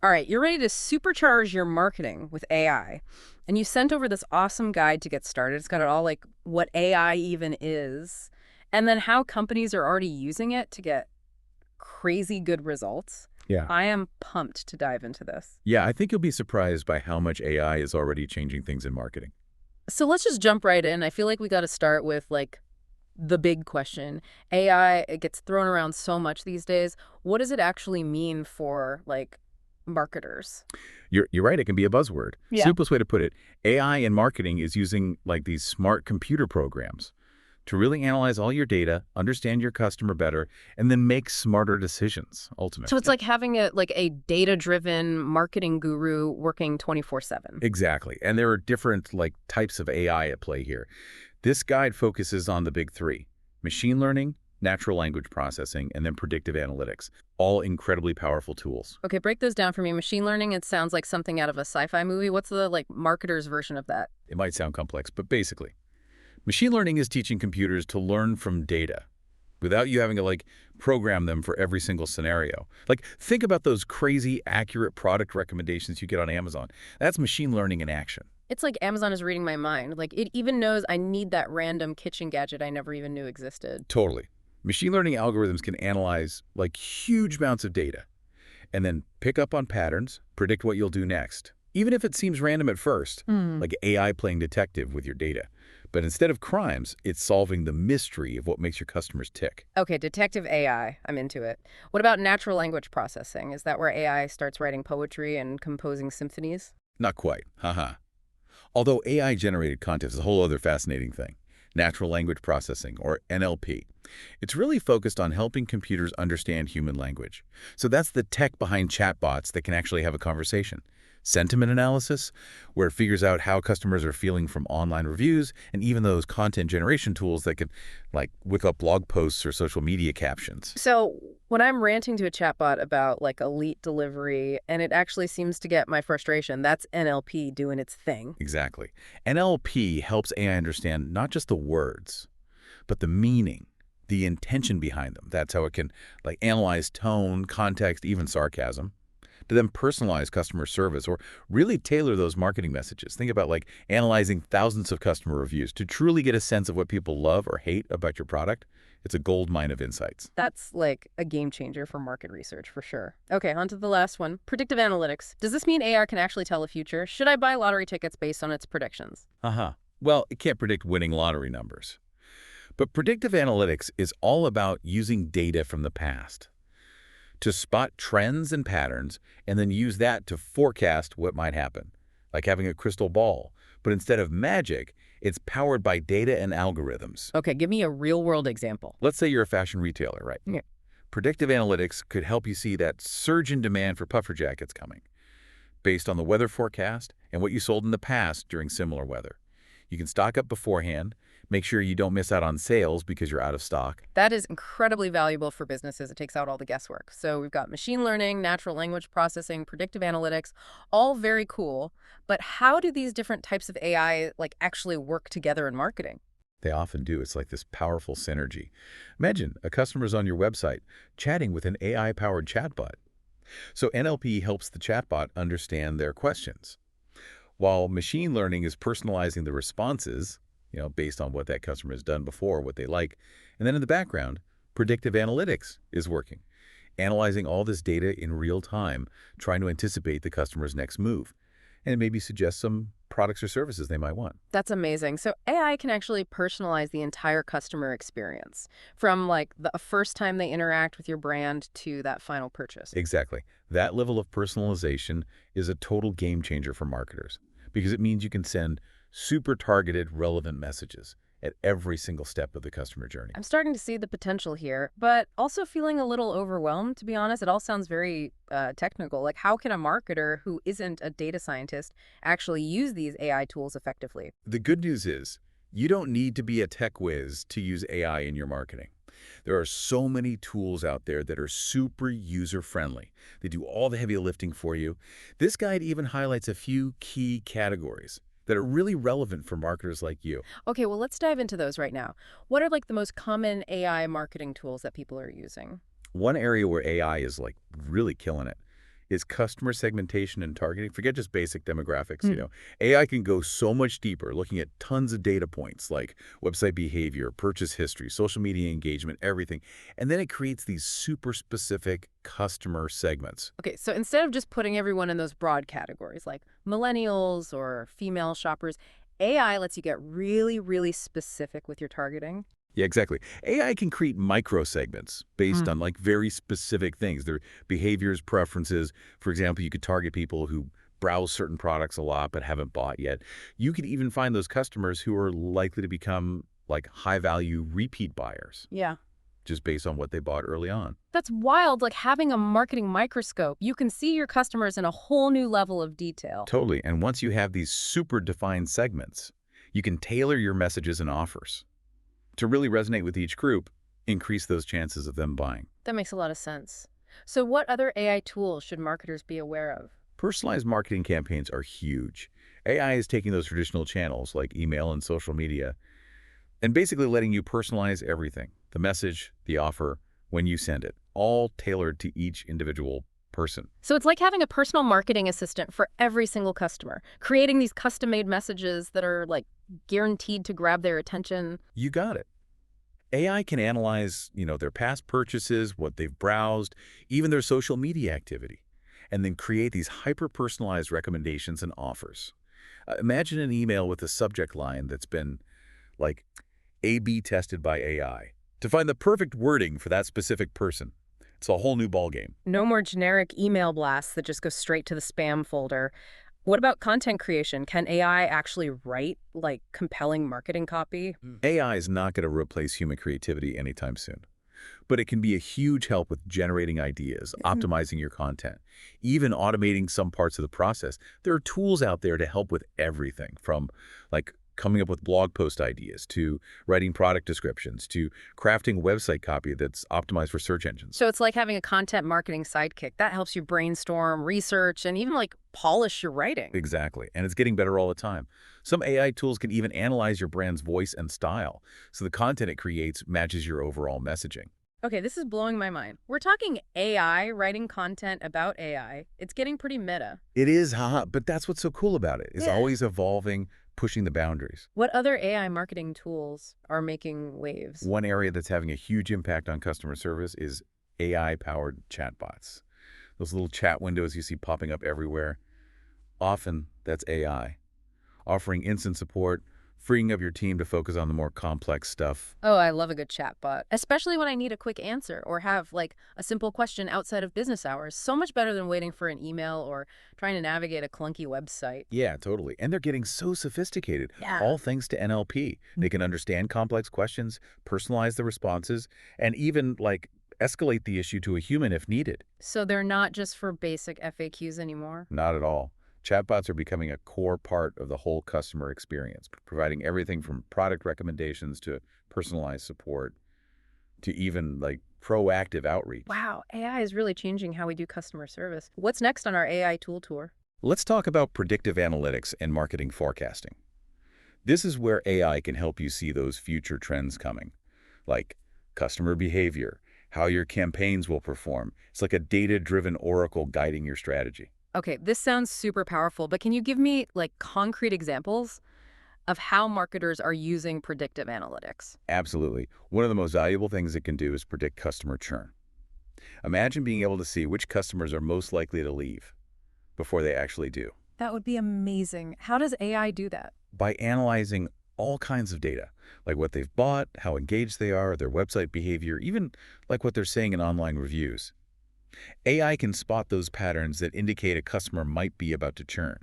All right, you're ready to supercharge your marketing with AI. And you sent over this awesome guide to get started. It's got it all like what AI even is, and then how companies are already using it to get crazy good results. Yeah. I am pumped to dive into this. Yeah, I think you'll be surprised by how much AI is already changing things in marketing. So let's just jump right in. I feel like we got to start with like the big question. AI, it gets thrown around so much these days. What does it actually mean for like marketers? You're right, it can be a buzzword. Yeah. Simplest way to put it, AI in marketing is using like these smart computer programs to really analyze all your data, understand your customer better, and then make smarter decisions So it's ultimately. like having a data-driven marketing guru working 24/7. Exactly. And there are different like types of AI at play here. This guide focuses on the big three: machine learning, natural language processing, and then predictive analytics, all incredibly powerful tools. Okay, break those down for me. Machine learning, it sounds like something out of a sci-fi movie. What's the like marketer's version of that? It might sound complex, but basically, machine learning is teaching computers to learn from data without you having to like program them for every single scenario. Like think about those crazy accurate product recommendations you get on Amazon. That's machine learning in action. It's like Amazon is reading my mind. Like it even knows I need that random kitchen gadget I never even knew existed. Totally. Machine learning algorithms can analyze like huge amounts of data and then pick up on patterns, predict what you'll do next. Even if it seems random at first, Hmm. like AI playing detective with your data. But instead of crimes, it's solving the mystery of what makes your customers tick. Okay, detective AI. I'm into it. What about natural language processing? Is that where AI starts writing poetry and composing symphonies? Not quite, haha. Although AI-generated content is a whole other fascinating thing, natural language processing, or NLP. It's really focused on helping computers understand human language. So that's the tech behind chatbots that can actually have a conversation. Sentiment analysis, where it figures out how customers are feeling from online reviews, and even those content generation tools that can, like, whip up blog posts or social media captions. So when I'm ranting to a chatbot about like elite delivery and it actually seems to get my frustration, that's NLP doing its thing. Exactly. NLP helps AI understand not just the words, but the meaning, the intention behind them. That's how it can like analyze tone, context, even sarcasm, to then personalize customer service or really tailor those marketing messages. Think about like analyzing thousands of customer reviews to truly get a sense of what people love or hate about your product. It's a gold mine of insights. That's like a game changer for market research for sure. Okay, on to the last one. Predictive analytics. Does this mean AR can actually tell the future? Should I buy lottery tickets based on its predictions? Uh-huh. Well, it can't predict winning lottery numbers. But predictive analytics is all about using data from the past to spot trends and patterns and then use that to forecast what might happen, like having a crystal ball. But instead of magic, it's powered by data and algorithms. Okay, give me a real world example. Let's say you're a fashion retailer, right? Yeah. Predictive analytics could help you see that surge in demand for puffer jackets coming based on the weather forecast and what you sold in the past during similar weather. You can stock up beforehand, make sure you don't miss out on sales because you're out of stock. That is incredibly valuable for businesses. It takes out all the guesswork. So we've got machine learning, natural language processing, predictive analytics, all very cool. But how do these different types of AI like actually work together in marketing? They often do. It's like this powerful synergy. Imagine a customer's on your website chatting with an AI-powered chatbot. So NLP helps the chatbot understand their questions, while machine learning is personalizing the responses, based on what that customer has done before, what they like. And then in the background, predictive analytics is working, analyzing all this data in real time, trying to anticipate the customer's next move, and maybe suggest some products or services they might want. That's amazing. So AI can actually personalize the entire customer experience from like the first time they interact with your brand to that final purchase. Exactly. That level of personalization is a total game changer for marketers because it means you can send super targeted, relevant messages at every single step of the customer journey. I'm starting to see the potential here, but also feeling a little overwhelmed, to be honest. It all sounds very technical. Like, how can a marketer who isn't a data scientist actually use these AI tools effectively? The good news is you don't need to be a tech whiz to use AI in your marketing. There are so many tools out there that are super user-friendly. They do all the heavy lifting for you. This guide even highlights a few key categories that are really relevant for marketers like you. Okay, well, let's dive into those right now. What are like the most common AI marketing tools that people are using? One area where AI is like really killing it is customer segmentation and targeting. Forget just basic demographics, Mm. AI can go so much deeper, looking at tons of data points like website behavior, purchase history, social media engagement, everything. And then it creates these super specific customer segments. Okay, so instead of just putting everyone in those broad categories like millennials or female shoppers, AI lets you get really, really specific with your targeting. Yeah, exactly. AI can create micro segments based Mm. on like very specific things, their behaviors, preferences. For example, you could target people who browse certain products a lot but haven't bought yet. You could even find those customers who are likely to become like high-value repeat buyers Yeah. just based on what they bought early on. That's wild, like having a marketing microscope. You can see your customers in a whole new level of detail. Totally. And once you have these super defined segments, you can tailor your messages and offers to really resonate with each group, increase those chances of them buying. That makes a lot of sense. So what other AI tools should marketers be aware of? Personalized marketing campaigns are huge. AI is taking those traditional channels like email and social media and basically letting you personalize everything, the message, the offer, when you send it, all tailored to each individual person. So it's like having a personal marketing assistant for every single customer, creating these custom-made messages that are like guaranteed to grab their attention. You got it. AI can analyze, their past purchases, what they've browsed, even their social media activity, and then create these hyper-personalized recommendations and offers. Imagine an email with a subject line that's been, like, A/B tested by AI to find the perfect wording for that specific person. It's a whole new ballgame. No more generic email blasts that just go straight to the spam folder. What about content creation? Can AI actually write, like, compelling marketing copy? AI is not going to replace human creativity anytime soon, but it can be a huge help with generating ideas, optimizing your content, even automating some parts of the process. There are tools out there to help with everything from, like, coming up with blog post ideas to writing product descriptions to crafting website copy that's optimized for search engines. So it's like having a content marketing sidekick. That helps you brainstorm, research, and even, like, polish your writing. Exactly. And it's getting better all the time. Some AI tools can even analyze your brand's voice and style, so the content it creates matches your overall messaging. Okay, this is blowing my mind. We're talking AI writing content about AI. It's getting pretty meta. It is, haha, but that's what's so cool about it. It's Yeah. always evolving, pushing the boundaries. What other AI marketing tools are making waves? One area that's having a huge impact on customer service is AI-powered chatbots. Those little chat windows you see popping up everywhere, often that's AI, offering instant support, freeing up your team to focus on the more complex stuff. Oh, I love a good chatbot, especially when I need a quick answer or have like a simple question outside of business hours. So much better than waiting for an email or trying to navigate a clunky website. Yeah, totally. And they're getting so sophisticated, Yeah. all thanks to NLP. They can understand complex questions, personalize the responses, and even, like, escalate the issue to a human if needed. So they're not just for basic FAQs anymore. Not at all. Chatbots are becoming a core part of the whole customer experience, providing everything from product recommendations to personalized support to even, like, proactive outreach. Wow, AI is really changing how we do customer service. What's next on our AI tool tour? Let's talk about predictive analytics and marketing forecasting. This is where AI can help you see those future trends coming, like customer behavior, how your campaigns will perform. It's like a data-driven oracle guiding your strategy. Okay, this sounds super powerful, but can you give me like concrete examples of how marketers are using predictive analytics? Absolutely. One of the most valuable things it can do is predict customer churn. Imagine being able to see which customers are most likely to leave before they actually do. That would be amazing. How does AI do that? By analyzing all kinds of data, like what they've bought, how engaged they are, their website behavior, even like what they're saying in online reviews. AI can spot those patterns that indicate a customer might be about to churn.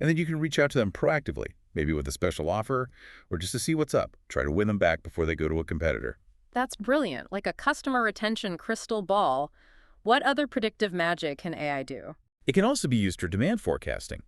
And then you can reach out to them proactively, maybe with a special offer, or just to see what's up. Try to win them back before they go to a competitor. That's brilliant, like a customer retention crystal ball. What other predictive magic can AI do? It can also be used for demand forecasting.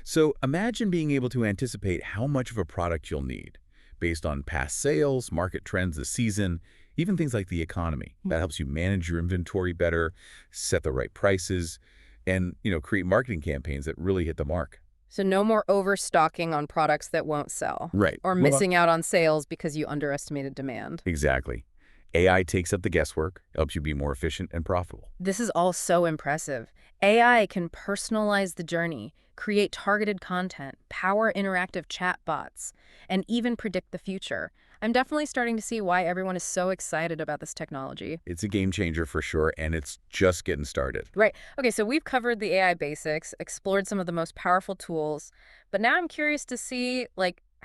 So imagine being able to anticipate how much of a product you'll need based on past sales, market trends this season, even things like the economy. That helps you manage your inventory better, set the right prices, and create marketing campaigns that really hit the mark. So no more overstocking on products that won't sell. Right. Or missing out on sales because you underestimated demand. Exactly. AI takes up the guesswork, helps you be more efficient and profitable. This is all so impressive. AI can personalize the journey, create targeted content, power interactive chatbots, and even predict the future. I'm definitely starting to see why everyone is so excited about this technology. It's a game changer for sure, and it's just getting started. Right. Okay, so we've covered the AI basics, explored some of the most powerful tools, but now I'm curious to see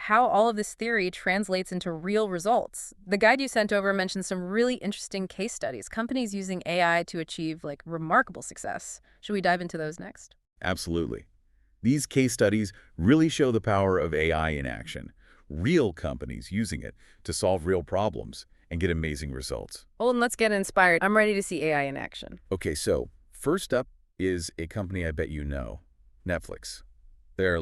how all of this theory translates into real results. The guide you sent over mentioned some really interesting case studies, companies using AI to achieve remarkable success. Should we dive into those next? Absolutely. These case studies really show the power of AI in action. Real companies using it to solve real problems and get amazing results. Oh, and let's get inspired. I'm ready to see AI in action. Okay, so first up is a company I bet you know, Netflix. They're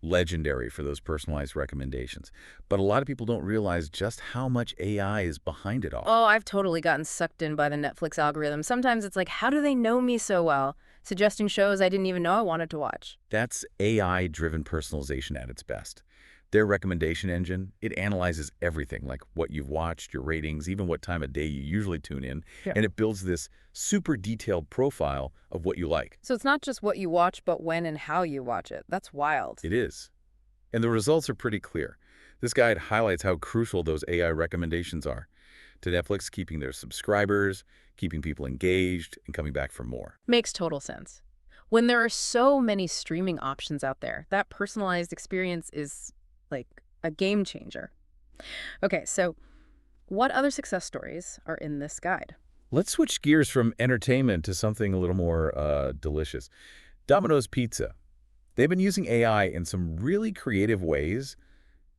legendary for those personalized recommendations. But a lot of people don't realize just how much AI is behind it all. Oh, I've totally gotten sucked in by the Netflix algorithm. Sometimes it's like, how do they know me so well? Suggesting shows I didn't even know I wanted to watch. That's AI-driven personalization at its best. Their recommendation engine, it analyzes everything, like what you've watched, your ratings, even what time of day you usually tune in, Yeah. and it builds this super detailed profile of what you like. So it's not just what you watch, but when and how you watch it. That's wild. It is. And the results are pretty clear. This guide highlights how crucial those AI recommendations are to Netflix, keeping their subscribers, keeping people engaged, and coming back for more. Makes total sense. When there are so many streaming options out there, that personalized experience is like a game changer. Okay, so what other success stories are in this guide? Let's switch gears from entertainment to something a little more delicious. Domino's Pizza. They've been using AI in some really creative ways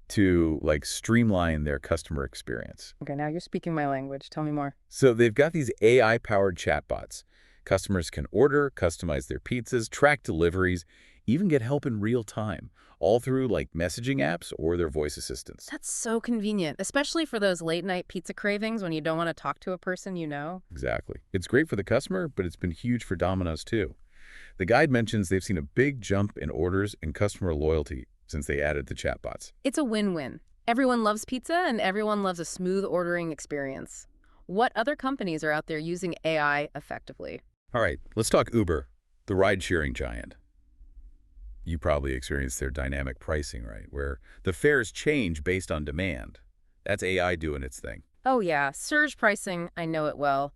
to streamline their customer experience. Okay, now you're speaking my language. Tell me more. So they've got these AI-powered chatbots. Customers can order, customize their pizzas, track deliveries, even get help in real time, all through messaging apps or their voice assistants. That's so convenient, especially for those late night pizza cravings when you don't want to talk to a person you know. Exactly. It's great for the customer, but it's been huge for Domino's too. The guide mentions they've seen a big jump in orders and customer loyalty since they added the chatbots. It's a win-win. Everyone loves pizza and everyone loves a smooth ordering experience. What other companies are out there using AI effectively? All right, let's talk Uber, the ride-sharing giant. You probably experienced their dynamic pricing, right? Where the fares change based on demand. That's AI doing its thing. Oh yeah, surge pricing, I know it well.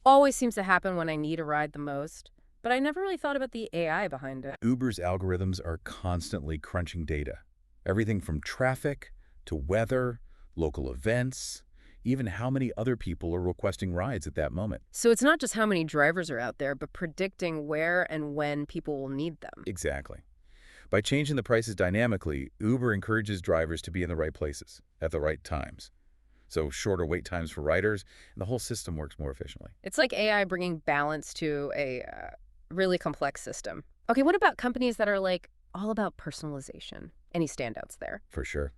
Always seems to happen when I need a ride the most. But I never really thought about the AI behind it. Uber's algorithms are constantly crunching data. Everything from traffic to weather, local events, even how many other people are requesting rides at that moment. So it's not just how many drivers are out there, but predicting where and when people will need them. Exactly. By changing the prices dynamically, Uber encourages drivers to be in the right places at the right times. So shorter wait times for riders, and the whole system works more efficiently. It's like AI bringing balance to a really complex system. Okay, what about companies that are all about personalization? Any standouts there? For sure.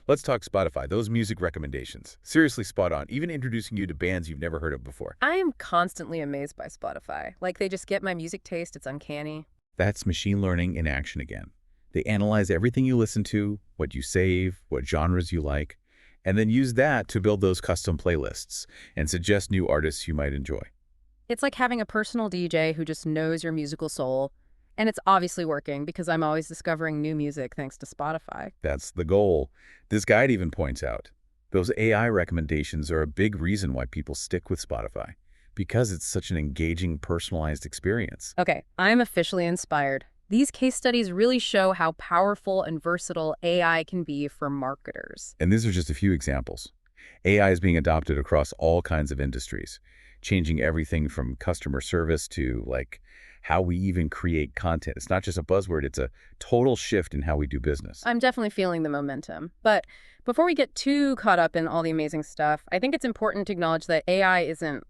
Let's talk Spotify, those music recommendations. Seriously spot on, even introducing you to bands you've never heard of before. I am constantly amazed by Spotify. They just get my music taste. It's uncanny. That's machine learning in action again. They analyze everything you listen to, what you save, what genres you like, and then use that to build those custom playlists and suggest new artists you might enjoy. It's like having a personal DJ who just knows your musical soul. And it's obviously working because I'm always discovering new music thanks to Spotify. That's the goal. This guide even points out those AI recommendations are a big reason why people stick with Spotify, because it's such an engaging, personalized experience. Okay, I'm officially inspired. These case studies really show how powerful and versatile AI can be for marketers. And these are just a few examples. AI is being adopted across all kinds of industries, changing everything from customer service to how we even create content. It's not just a buzzword, it's a total shift in how we do business. I'm definitely feeling the momentum. But before we get too caught up in all the amazing stuff, I think it's important to acknowledge that AI isn't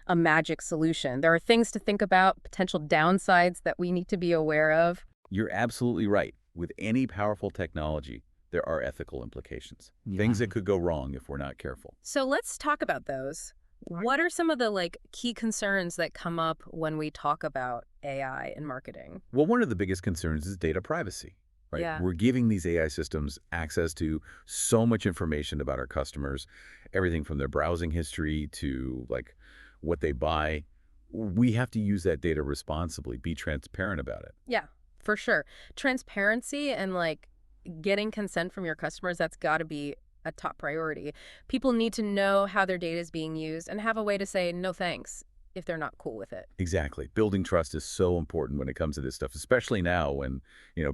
a magic solution. There are things to think about, potential downsides that we need to be aware of. You're absolutely right. With any powerful technology, there are ethical implications. Things that could go wrong if we're not careful. So let's talk about those. What are some of the key concerns that come up when we talk about AI in marketing? Well, one of the biggest concerns is data privacy, right? Yeah. We're giving these AI systems access to so much information about our customers, everything from their browsing history to what they buy. We have to use that data responsibly, be transparent about it. Yeah, for sure. Transparency and like getting consent from your customers, that's got to be a top priority. People need to know how their data is being used and have a way to say no thanks if they're not cool with it. Exactly. Building trust is so important when it comes to this stuff, especially now when,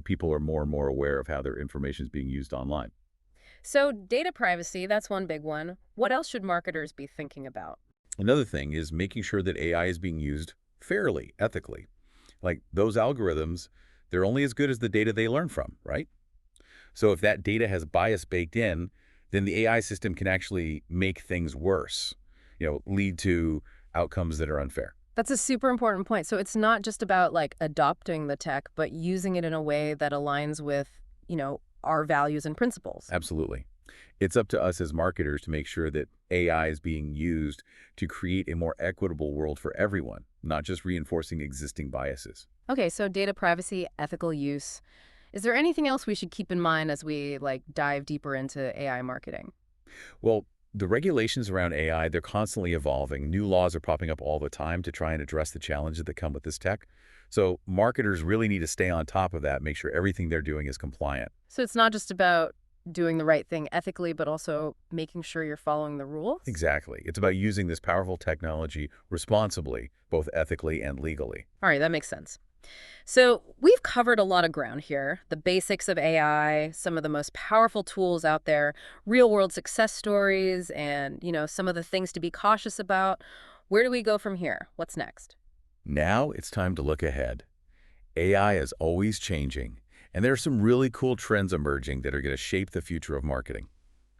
people are more and more aware of how their information is being used online. So, data privacy, that's one big one. What else should marketers be thinking about? Another thing is making sure that AI is being used fairly, ethically. Like those algorithms, they're only as good as the data they learn from, right? So if that data has bias baked in, then the AI system can actually make things worse, lead to outcomes that are unfair. That's a super important point. So, it's not just about like adopting the tech, but using it in a way that aligns with, our values and principles. Absolutely. It's up to us as marketers to make sure that AI is being used to create a more equitable world for everyone, not just reinforcing existing biases. Okay, so data privacy, ethical use. Is there anything else we should keep in mind as we like dive deeper into AI marketing? Well, the regulations around AI, they're constantly evolving. New laws are popping up all the time to try and address the challenges that come with this tech. So marketers really need to stay on top of that, make sure everything they're doing is compliant. So it's not just about doing the right thing ethically, but also making sure you're following the rules? Exactly. It's about using this powerful technology responsibly, both ethically and legally. All right, that makes sense. So we've covered a lot of ground here, the basics of AI, some of the most powerful tools out there, real world success stories, and, some of the things to be cautious about. Where do we go from here? What's next? Now it's time to look ahead. AI is always changing, and there are some really cool trends emerging that are going to shape the future of marketing.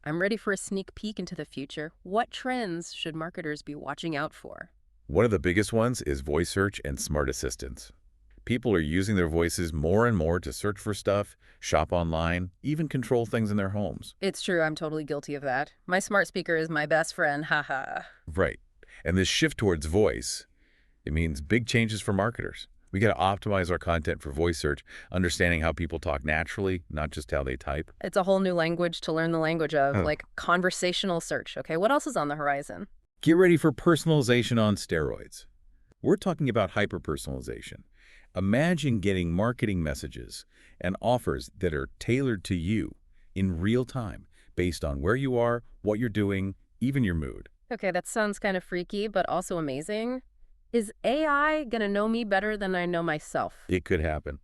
I'm ready for a sneak peek into the future. What trends should marketers be watching out for? One of the biggest ones is voice search and smart assistants. People are using their voices more and more to search for stuff, shop online, even control things in their homes. It's true, I'm totally guilty of that. My smart speaker is my best friend, haha. Right. And this shift towards voice, it means big changes for marketers. We got to optimize our content for voice search, understanding how people talk naturally, not just how they type. It's a whole new language to learn the language of, Oh. like conversational search. Okay, what else is on the horizon? Get ready for personalization on steroids. We're talking about hyper-personalization. Imagine getting marketing messages and offers that are tailored to you in real time, based on where you are, what you're doing, even your mood. Okay, that sounds kind of freaky, but also amazing. Is AI gonna know me better than I know myself? It could happen.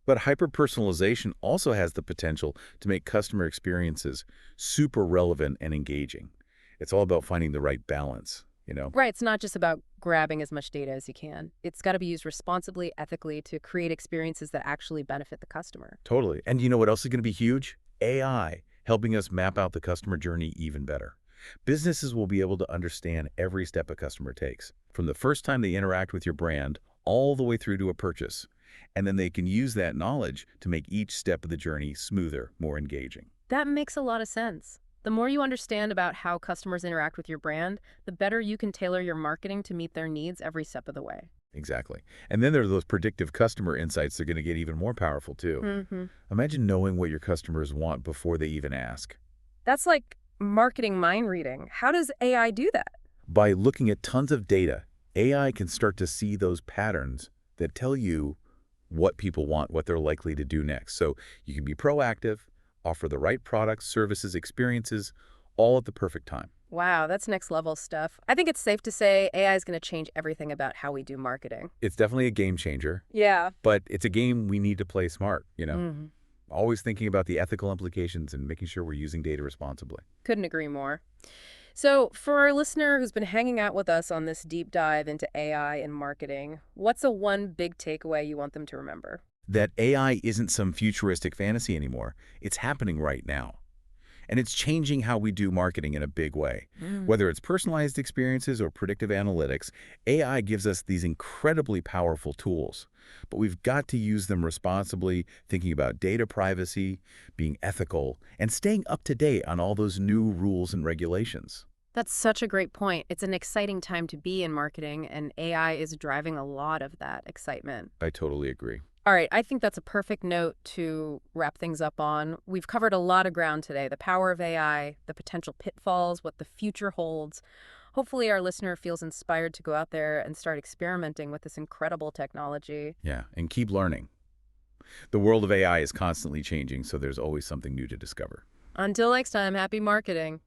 But hyper-personalization also has the potential to make customer experiences super relevant and engaging. It's all about finding the right balance. Right, it's not just about grabbing as much data as you can. It's got to be used responsibly, ethically to create experiences that actually benefit the customer. Totally. And you know what else is going to be huge? AI, helping us map out the customer journey even better. Businesses will be able to understand every step a customer takes, from the first time they interact with your brand all the way through to a purchase. And then they can use that knowledge to make each step of the journey smoother, more engaging. That makes a lot of sense. The more you understand about how customers interact with your brand, the better you can tailor your marketing to meet their needs every step of the way. Exactly. And then there are those predictive customer insights that are going to get even more powerful, too. hmm Imagine knowing what your customers want before they even ask. That's like marketing mind reading. How does AI do that? By looking at tons of data, AI can start to see those patterns that tell you what people want, what they're likely to do next. So you can be proactive, offer the right products, services, experiences, all at the perfect time. Wow, that's next level stuff. I think it's safe to say AI is going to change everything about how we do marketing. It's definitely a game changer, Yeah. but it's a game we need to play smart. hmm Always thinking about the ethical implications and making sure we're using data responsibly. Couldn't agree more. So, for our listener who's been hanging out with us on this deep dive into AI and marketing, what's a one big takeaway you want them to remember? That AI isn't some futuristic fantasy anymore. It's happening right now. And it's changing how we do marketing in a big way. Whether it's personalized experiences or predictive analytics, AI gives us these incredibly powerful tools. But we've got to use them responsibly, thinking about data privacy, being ethical, and staying up to date on all those new rules and regulations. That's such a great point. It's an exciting time to be in marketing, and AI is driving a lot of that excitement. I totally agree. All right, I think that's a perfect note to wrap things up on. We've covered a lot of ground today, the power of AI, the potential pitfalls, what the future holds. Hopefully our listener feels inspired to go out there and start experimenting with this incredible technology. Yeah, and keep learning. The world of AI is constantly changing, so there's always something new to discover. Until next time, happy marketing.